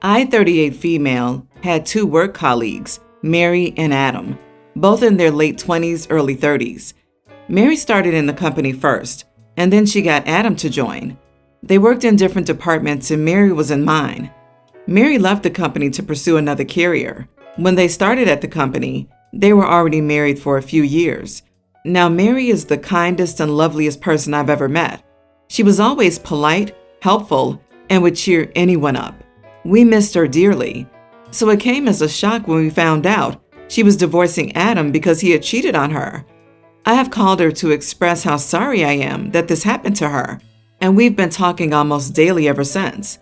I-38 female had two work colleagues, Mary and Adam, both in their late 20s, early 30s. Mary started in the company first, and then she got Adam to join. They worked in different departments and Mary was in mine. Mary left the company to pursue another career. When they started at the company, they were already married for a few years. Now, Mary is the kindest and loveliest person I've ever met. She was always polite, helpful, and would cheer anyone up. We missed her dearly, so it came as a shock when we found out she was divorcing Adam because he had cheated on her. I have called her to express how sorry I am that this happened to her, and we've been talking almost daily ever since.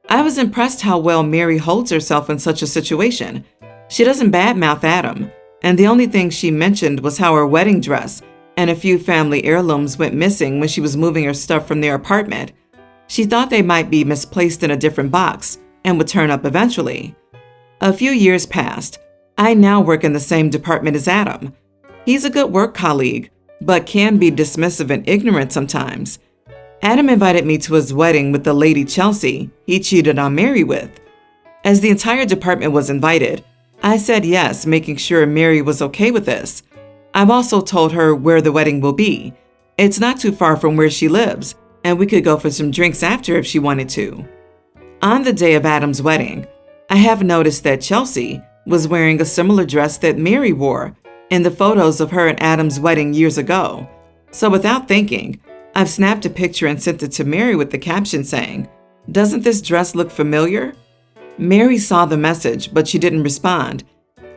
I was impressed how well Mary holds herself in such a situation. She doesn't badmouth Adam, and the only thing she mentioned was how her wedding dress and a few family heirlooms went missing when she was moving her stuff from their apartment. She thought they might be misplaced in a different box and would turn up eventually. A few years passed. I now work in the same department as Adam. He's a good work colleague, but can be dismissive and ignorant sometimes. Adam invited me to his wedding with the lady Chelsea he cheated on Mary with. As the entire department was invited, I said yes, making sure Mary was okay with this. I've also told her where the wedding will be. It's not too far from where she lives, and we could go for some drinks after if she wanted to. On the day of Adam's wedding, I have noticed that Chelsea was wearing a similar dress that Mary wore in the photos of her and Adam's wedding years ago. So without thinking, I've snapped a picture and sent it to Mary with the caption saying, "Doesn't this dress look familiar?" Mary saw the message, but she didn't respond.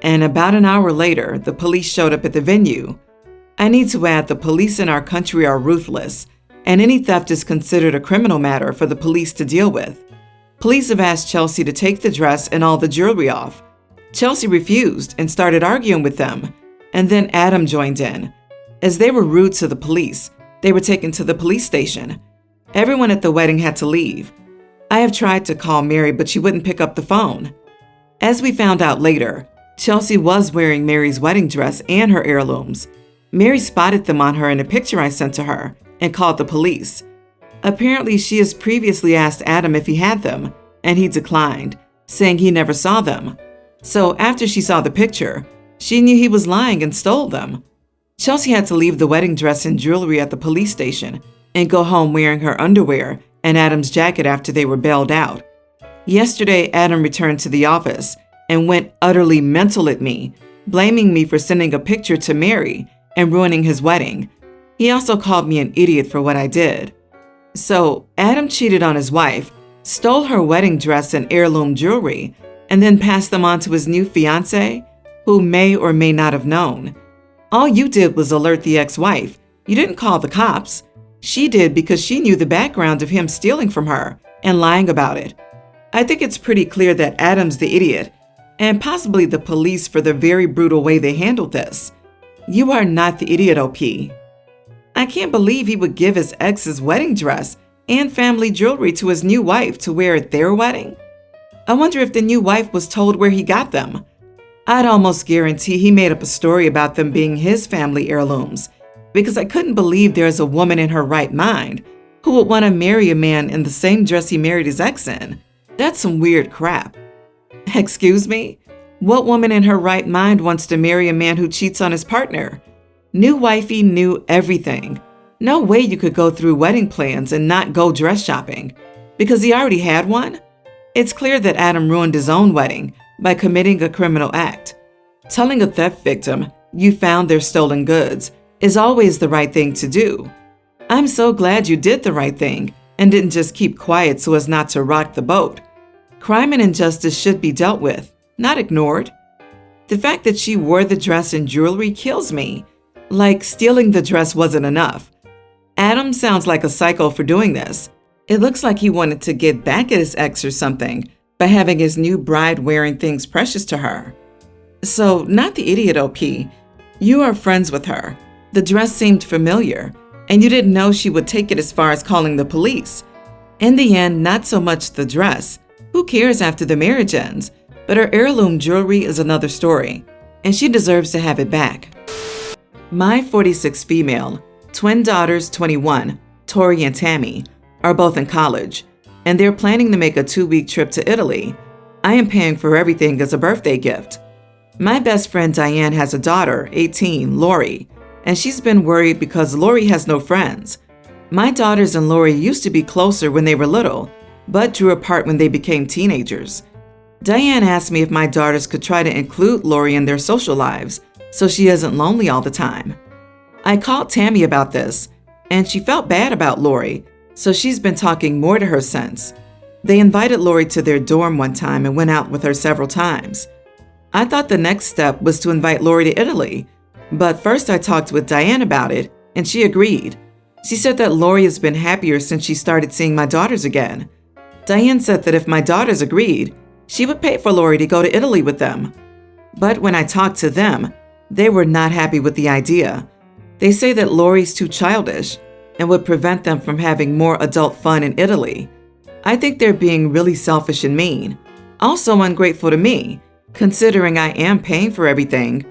And about an hour later, the police showed up at the venue. I need to add, the police in our country are ruthless, and any theft is considered a criminal matter for the police to deal with. Police have asked Chelsea to take the dress and all the jewelry off. Chelsea refused and started arguing with them, and then Adam joined in. As they were rude to the police, they were taken to the police station. Everyone at the wedding had to leave. I have tried to call Mary, but she wouldn't pick up the phone. As we found out later, Chelsea was wearing Mary's wedding dress and her heirlooms. Mary spotted them on her in a picture I sent to her and called the police. Apparently, she has previously asked Adam if he had them, and he declined, saying he never saw them. So after she saw the picture, she knew he was lying and stole them. Chelsea had to leave the wedding dress and jewelry at the police station and go home wearing her underwear and Adam's jacket after they were bailed out. Yesterday, Adam returned to the office and went utterly mental at me, blaming me for sending a picture to Mary and ruining his wedding. He also called me an idiot for what I did. So, Adam cheated on his wife, stole her wedding dress and heirloom jewelry, and then passed them on to his new fiancée, who may or may not have known. All you did was alert the ex-wife. You didn't call the cops. She did because she knew the background of him stealing from her and lying about it. I think it's pretty clear that Adam's the idiot, and possibly the police for the very brutal way they handled this. You are not the idiot, OP. I can't believe he would give his ex's wedding dress and family jewelry to his new wife to wear at their wedding. I wonder if the new wife was told where he got them. I'd almost guarantee he made up a story about them being his family heirlooms, because I couldn't believe there's a woman in her right mind who would want to marry a man in the same dress he married his ex in. That's some weird crap. Excuse me? What woman in her right mind wants to marry a man who cheats on his partner? New wifey knew everything. No way you could go through wedding plans and not go dress shopping. Because he already had one? It's clear that Adam ruined his own wedding by committing a criminal act. Telling a theft victim you found their stolen goods is always the right thing to do. I'm so glad you did the right thing and didn't just keep quiet so as not to rock the boat. Crime and injustice should be dealt with, not ignored. The fact that she wore the dress and jewelry kills me. Like stealing the dress wasn't enough. Adam sounds like a psycho for doing this. It looks like he wanted to get back at his ex or something by having his new bride wearing things precious to her. So, not the idiot, OP. You are friends with her. The dress seemed familiar, and you didn't know she would take it as far as calling the police. In the end, not so much the dress. Who cares after the marriage ends? But her heirloom jewelry is another story, and she deserves to have it back. My 46 female, twin daughters 21, Tori and Tammy, are both in college, and they're planning to make a 2-week trip to Italy. I am paying for everything as a birthday gift. My best friend Diane has a daughter, 18, Lori, and she's been worried because Lori has no friends. My daughters and Lori used to be closer when they were little, but drew apart when they became teenagers. Diane asked me if my daughters could try to include Lori in their social lives so she isn't lonely all the time. I called Tammy about this, and she felt bad about Lori, so she's been talking more to her since. They invited Lori to their dorm one time and went out with her several times. I thought the next step was to invite Lori to Italy, but first I talked with Diane about it, and she agreed. She said that Lori has been happier since she started seeing my daughters again. Diane said that if my daughters agreed, she would pay for Lori to go to Italy with them. But when I talked to them, they were not happy with the idea. They say that Lori's too childish and would prevent them from having more adult fun in Italy. I think they're being really selfish and mean. Also ungrateful to me, considering I am paying for everything.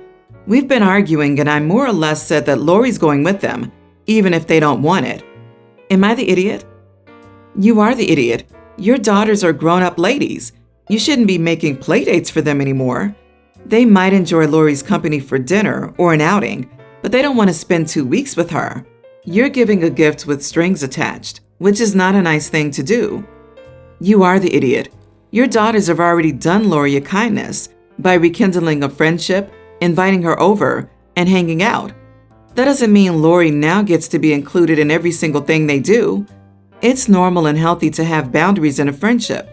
We've been arguing and I more or less said that Lori's going with them, even if they don't want it. Am I the idiot? You are the idiot. Your daughters are grown-up ladies. You shouldn't be making playdates for them anymore. They might enjoy Lori's company for dinner or an outing, but they don't want to spend 2 weeks with her. You're giving a gift with strings attached, which is not a nice thing to do. You are the idiot. Your daughters have already done Lori a kindness by rekindling a friendship, inviting her over, and hanging out. That doesn't mean Lori now gets to be included in every single thing they do. It's normal and healthy to have boundaries in a friendship.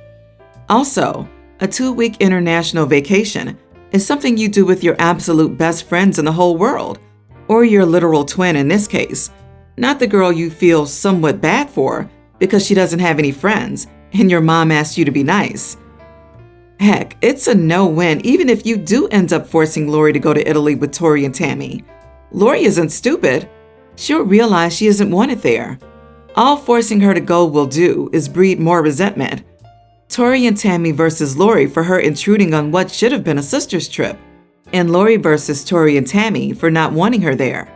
Also, a 2-week international vacation is something you do with your absolute best friends in the whole world, or your literal twin in this case, not the girl you feel somewhat bad for because she doesn't have any friends and your mom asked you to be nice. Heck, it's a no-win even if you do end up forcing Lori to go to Italy with Tori and Tammy. Lori isn't stupid. She'll realize she isn't wanted there. All forcing her to go will do is breed more resentment. Tori and Tammy versus Lori for her intruding on what should have been a sister's trip, and Lori versus Tori and Tammy for not wanting her there.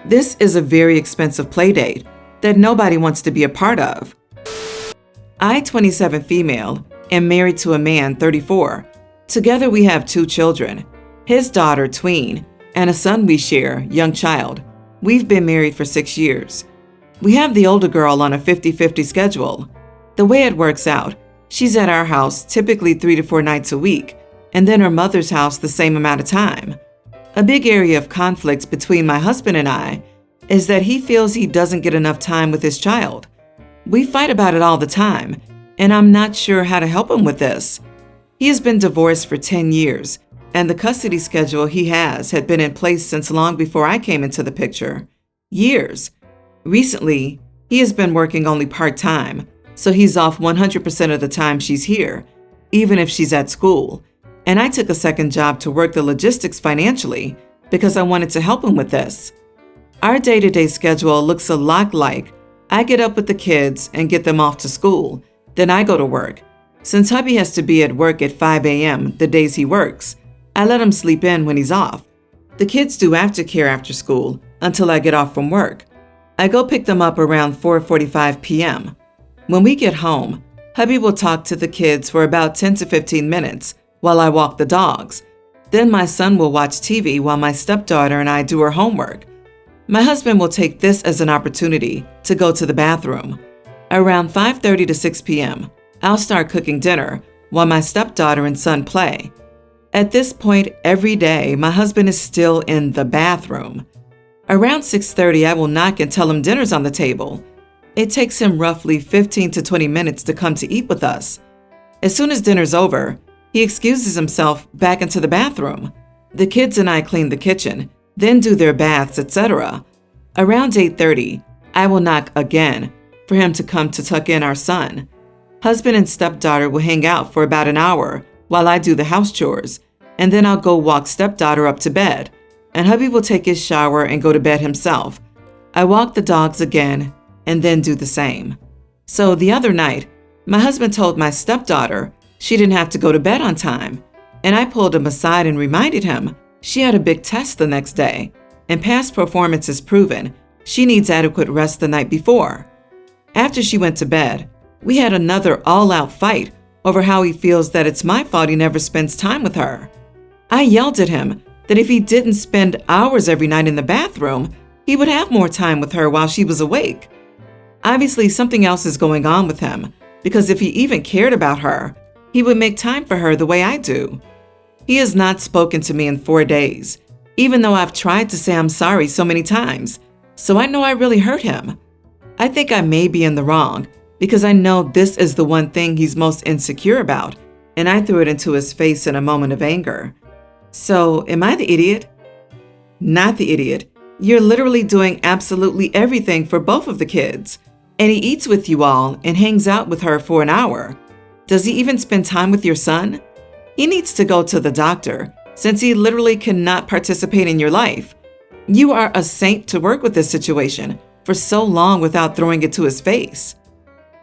This is a very expensive playdate that nobody wants to be a part of. I, 27 female, am married to a man, 34. Together we have 2 children, his daughter, tween, and a son we share, young child. We've been married for 6 years. We have the older girl on a 50-50 schedule. The way it works out, she's at our house typically 3 to 4 nights a week, and then her mother's house the same amount of time. A big area of conflict between my husband and I is that he feels he doesn't get enough time with his child. We fight about it all the time, and I'm not sure how to help him with this. He has been divorced for 10 years, and the custody schedule he has had been in place since long before I came into the picture. Years. Recently, he has been working only part-time, so he's off 100% of the time she's here, even if she's at school. And I took a second job to work the logistics financially because I wanted to help him with this. Our day-to-day schedule looks a lot like I get up with the kids and get them off to school, then I go to work. Since hubby has to be at work at 5 a.m. the days he works, I let him sleep in when he's off. The kids do aftercare after school until I get off from work. I go pick them up around 4:45 p.m. When we get home, hubby will talk to the kids for about 10 to 15 minutes while I walk the dogs. Then my son will watch TV while my stepdaughter and I do her homework. My husband will take this as an opportunity to go to the bathroom. Around 5:30 to 6 p.m., I'll start cooking dinner while my stepdaughter and son play. At this point every day, my husband is still in the bathroom. Around 6:30, I will knock and tell him dinner's on the table. It takes him roughly 15 to 20 minutes to come to eat with us. As soon as dinner's over, he excuses himself back into the bathroom. The kids and I clean the kitchen, then do their baths, etc. Around 8:30, I will knock again for him to come to tuck in our son. Husband and stepdaughter will hang out for about an hour while I do the house chores, and then I'll go walk stepdaughter up to bed, and hubby will take his shower and go to bed himself. I walk the dogs again and then do the same. So the other night, my husband told my stepdaughter she didn't have to go to bed on time, and I pulled him aside and reminded him she had a big test the next day, and past performance has proven she needs adequate rest the night before. After she went to bed, we had another all-out fight over how he feels that it's my fault he never spends time with her. I yelled at him that if he didn't spend hours every night in the bathroom, he would have more time with her while she was awake. Obviously, something else is going on with him, because if he even cared about her, he would make time for her the way I do. He has not spoken to me in 4 days, even though I've tried to say I'm sorry so many times, so I know I really hurt him. I think I may be in the wrong, because I know this is the one thing he's most insecure about, and I threw it into his face in a moment of anger. So, am I the idiot? Not the idiot. You're literally doing absolutely everything for both of the kids. And he eats with you all and hangs out with her for an hour. Does he even spend time with your son? He needs to go to the doctor, since he literally cannot participate in your life. You are a saint to work with this situation for so long without throwing it to his face.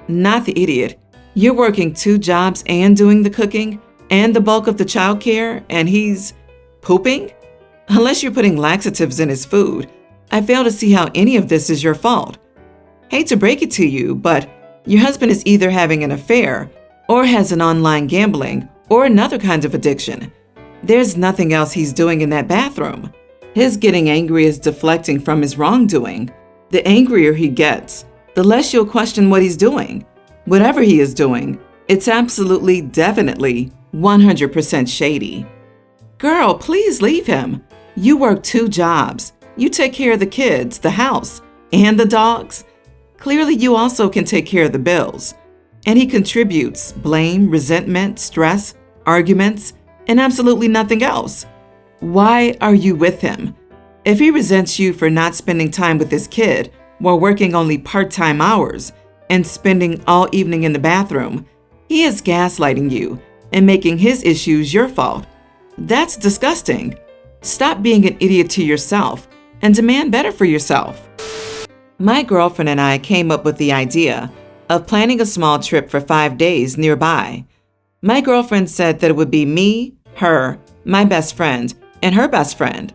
Not the idiot. You're working 2 jobs and doing the cooking and the bulk of the childcare, and he's pooping? Unless you're putting laxatives in his food, I fail to see how any of this is your fault. Hate to break it to you, but your husband is either having an affair or has an online gambling or another kind of addiction. There's nothing else he's doing in that bathroom. His getting angry is deflecting from his wrongdoing. The angrier he gets, the less you'll question what he's doing. Whatever he is doing, it's absolutely, definitely, 100% shady. Girl, please leave him. You work 2 jobs. You take care of the kids, the house, and the dogs. Clearly, you also can take care of the bills. And he contributes blame, resentment, stress, arguments, and absolutely nothing else. Why are you with him? If he resents you for not spending time with his kid while working only part-time hours and spending all evening in the bathroom, he is gaslighting you and making his issues your fault. That's disgusting. Stop being an idiot to yourself and demand better for yourself. My girlfriend and I came up with the idea of planning a small trip for 5 days nearby. My girlfriend said that it would be me, her, my best friend, and her best friend.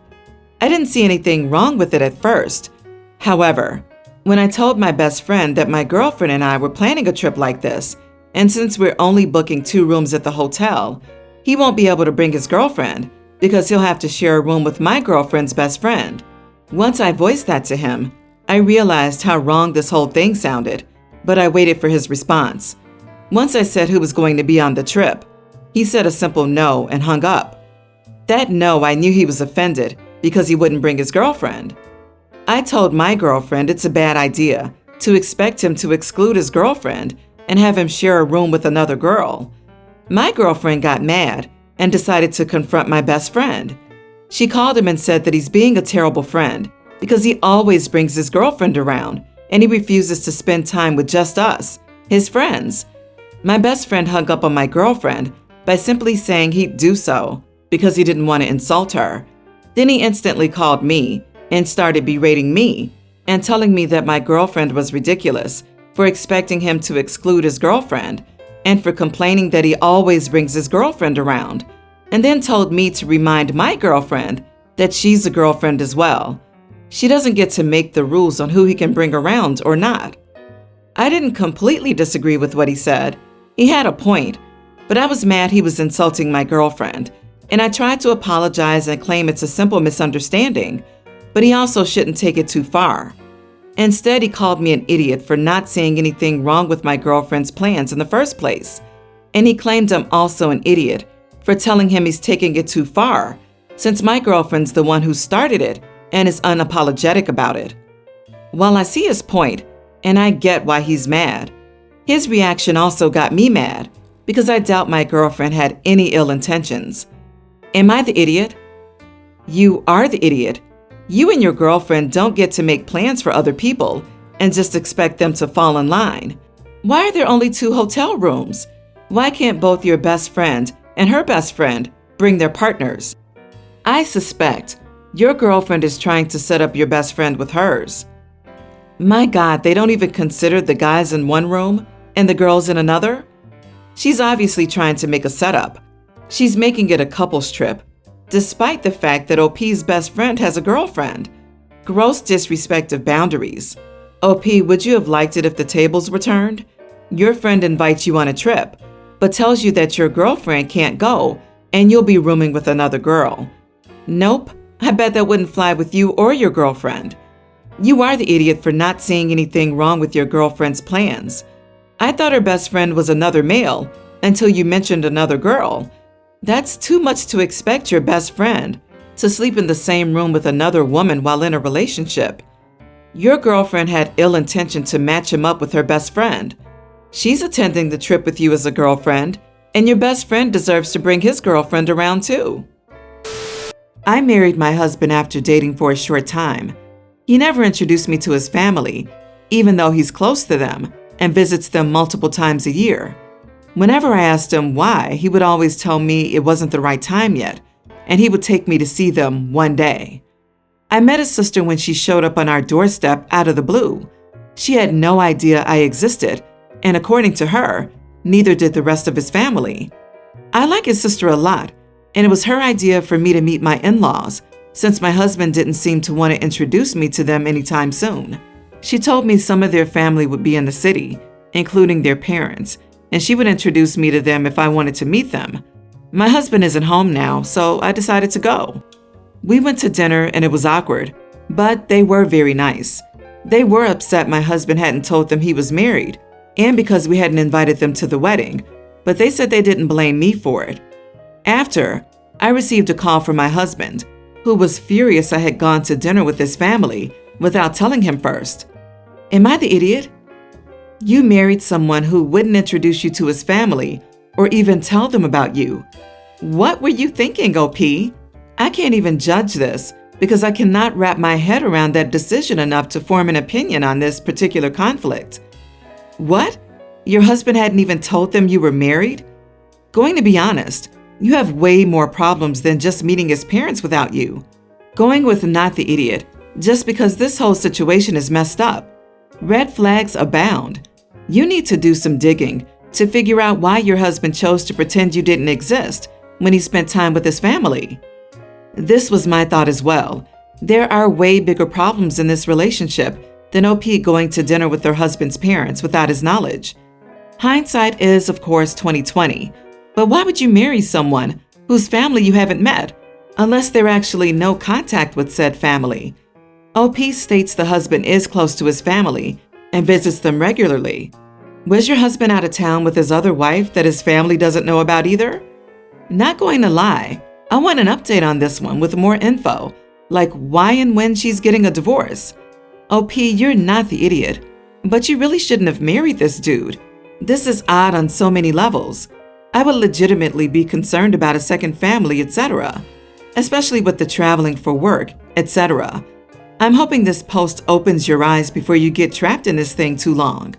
I didn't see anything wrong with it at first. However, when I told my best friend that my girlfriend and I were planning a trip like this, and since we're only booking 2 rooms at the hotel, he won't be able to bring his girlfriend because he'll have to share a room with my girlfriend's best friend. Once I voiced that to him, I realized how wrong this whole thing sounded, but I waited for his response. Once I said who was going to be on the trip, he said a simple no and hung up. That no, I knew he was offended because he wouldn't bring his girlfriend. I told my girlfriend it's a bad idea to expect him to exclude his girlfriend and have him share a room with another girl. My girlfriend got mad and decided to confront my best friend. She called him and said that he's being a terrible friend because he always brings his girlfriend around and he refuses to spend time with just us, his friends. My best friend hung up on my girlfriend by simply saying he'd do so because he didn't want to insult her. Then he instantly called me and started berating me and telling me that my girlfriend was ridiculous for expecting him to exclude his girlfriend and for complaining that he always brings his girlfriend around, and then told me to remind my girlfriend that she's a girlfriend as well. She doesn't get to make the rules on who he can bring around or not. I didn't completely disagree with what he said. He had a point, but I was mad he was insulting my girlfriend, and I tried to apologize and claim it's a simple misunderstanding, but he also shouldn't take it too far. Instead, he called me an idiot for not seeing anything wrong with my girlfriend's plans in the first place, and he claimed I'm also an idiot for telling him he's taking it too far, since my girlfriend's the one who started it and is unapologetic about it. While I see his point, and I get why he's mad, his reaction also got me mad because I doubt my girlfriend had any ill intentions. Am I the idiot? You are the idiot. You and your girlfriend don't get to make plans for other people and just expect them to fall in line. Why are there only 2 hotel rooms? Why can't both your best friend and her best friend bring their partners? I suspect your girlfriend is trying to set up your best friend with hers. My God, they don't even consider the guys in one room and the girls in another? She's obviously trying to make a setup. She's making it a couples trip, despite the fact that OP's best friend has a girlfriend. Gross disrespect of boundaries. OP, would you have liked it if the tables were turned? Your friend invites you on a trip. but tells you that your girlfriend can't go and you'll be rooming with another girl. Nope, I bet that wouldn't fly with you or your girlfriend. You are the idiot for not seeing anything wrong with your girlfriend's plans. I thought her best friend was another male until you mentioned another girl. That's too much to expect your best friend to sleep in the same room with another woman while in a relationship. Your girlfriend had ill intention to match him up with her best friend. She's attending the trip with you as a girlfriend, and your best friend deserves to bring his girlfriend around too. I married my husband after dating for a short time. He never introduced me to his family, even though he's close to them and visits them multiple times a year. Whenever I asked him why, he would always tell me it wasn't the right time yet, and he would take me to see them one day. I met his sister when she showed up on our doorstep out of the blue. She had no idea I existed, and according to her, neither did the rest of his family. I like his sister a lot, and it was her idea for me to meet my in-laws, since my husband didn't seem to want to introduce me to them anytime soon. She told me some of their family would be in the city, including their parents, and she would introduce me to them if I wanted to meet them. My husband isn't home now, so I decided to go. We went to dinner and it was awkward, but they were very nice. They were upset my husband hadn't told them he was married, and because we hadn't invited them to the wedding, but they said they didn't blame me for it. After, I received a call from my husband, who was furious I had gone to dinner with his family without telling him first. Am I the idiot? You married someone who wouldn't introduce you to his family or even tell them about you. What were you thinking, OP? I can't even judge this because I cannot wrap my head around that decision enough to form an opinion on this particular conflict. What? Your husband hadn't even told them you were married? Going to be honest, you have way more problems than just meeting his parents without you. Going with not the idiot, just because this whole situation is messed up. Red flags abound. You need to do some digging to figure out why your husband chose to pretend you didn't exist when he spent time with his family. This was my thought as well. There are way bigger problems in this relationship than OP going to dinner with her husband's parents without his knowledge. Hindsight is, of course, 20/20, but why would you marry someone whose family you haven't met unless there's actually no contact with said family? OP states the husband is close to his family and visits them regularly. Was your husband out of town with his other wife that his family doesn't know about either? Not going to lie, I want an update on this one with more info, like why and when she's getting a divorce. OP, you're not the idiot, but you really shouldn't have married this dude. This is odd on so many levels. I would legitimately be concerned about a second family, etc., especially with the traveling for work, etc. I'm hoping this post opens your eyes before you get trapped in this thing too long.